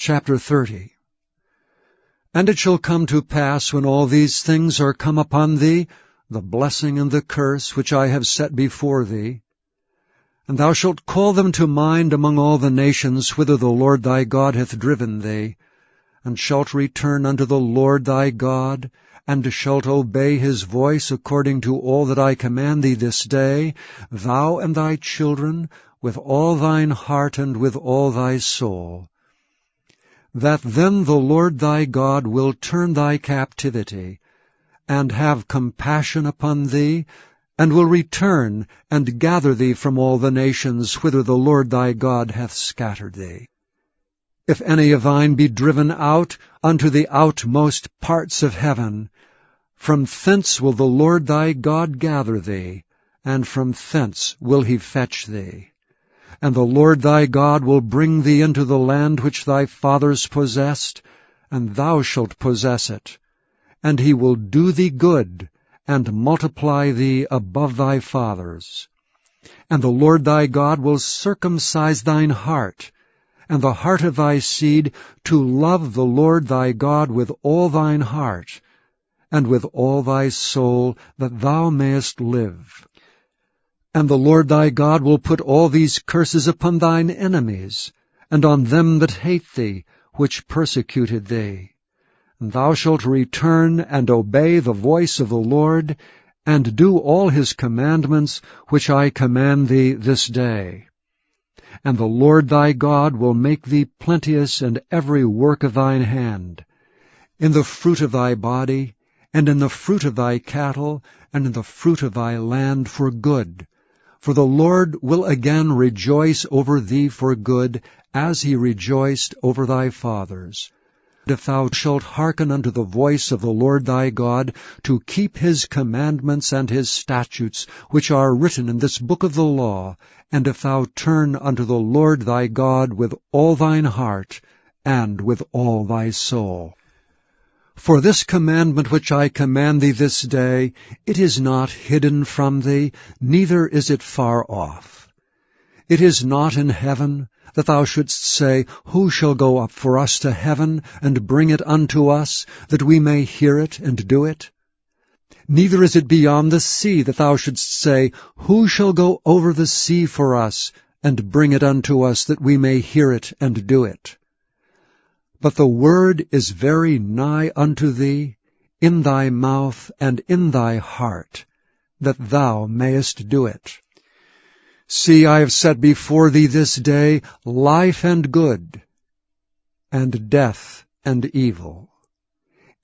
Chapter 30. And it shall come to pass, when all these things are come upon thee, the blessing and the curse which I have set before thee, and thou shalt call them to mind among all the nations whither the Lord thy God hath driven thee, and shalt return unto the Lord thy God, and shalt obey his voice according to all that I command thee this day, thou and thy children, with all thine heart and with all thy soul, that then the Lord thy God will turn thy captivity, and have compassion upon thee, and will return and gather thee from all the nations whither the Lord thy God hath scattered thee. If any of thine be driven out unto the outmost parts of heaven, from thence will the Lord thy God gather thee, and from thence will he fetch thee. And the Lord thy God will bring thee into the land which thy fathers possessed, and thou shalt possess it. And he will do thee good, and multiply thee above thy fathers. And the Lord thy God will circumcise thine heart, and the heart of thy seed, to love the Lord thy God with all thine heart, and with all thy soul, that thou mayest live. And the Lord thy God will put all these curses upon thine enemies, and on them that hate thee, which persecuted thee. And thou shalt return and obey the voice of the Lord, and do all his commandments which I command thee this day. And the Lord thy God will make thee plenteous in every work of thine hand, in the fruit of thy body, and in the fruit of thy cattle, and in the fruit of thy land for good. For the Lord will again rejoice over thee for good, as he rejoiced over thy fathers. If thou shalt hearken unto the voice of the Lord thy God, to keep his commandments and his statutes, which are written in this book of the law, and if thou turn unto the Lord thy God with all thine heart, and with all thy soul. For this commandment which I command thee this day, it is not hidden from thee, neither is it far off. It is not in heaven, that thou shouldst say, Who shall go up for us to heaven, and bring it unto us, that we may hear it and do it? Neither is it beyond the sea, that thou shouldst say, Who shall go over the sea for us, and bring it unto us, that we may hear it and do it? But the word is very nigh unto thee, in thy mouth and in thy heart, that thou mayest do it. See, I have set before thee this day life and good, and death and evil,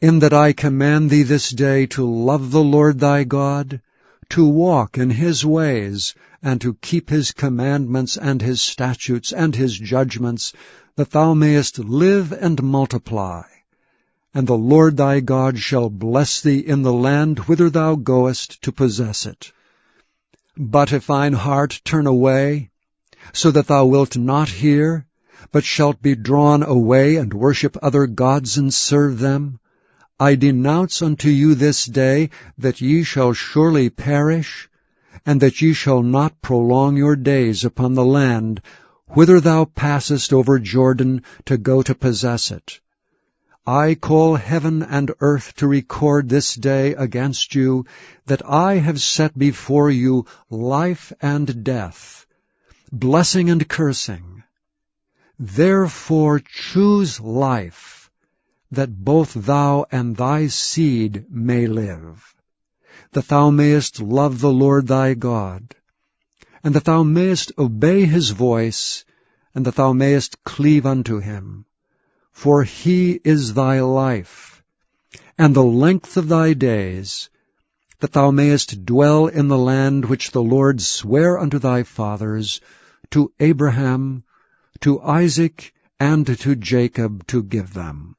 in that I command thee this day to love the Lord thy God, to walk in his ways, and to keep his commandments and his statutes and his judgments, that thou mayest live and multiply. And the Lord thy God shall bless thee in the land whither thou goest to possess it. But if thine heart turn away, so that thou wilt not hear, but shalt be drawn away and worship other gods and serve them, I denounce unto you this day that ye shall surely perish, and that ye shall not prolong your days upon the land whither thou passest over Jordan to go to possess it. I call heaven and earth to record this day against you, that I have set before you life and death, blessing and cursing. Therefore choose life, that both thou and thy seed may live, that thou mayest love the Lord thy God, and that thou mayest obey his voice, and that thou mayest cleave unto him. For he is thy life, and the length of thy days, that thou mayest dwell in the land which the Lord sware unto thy fathers, to Abraham, to Isaac, and to Jacob, to give them.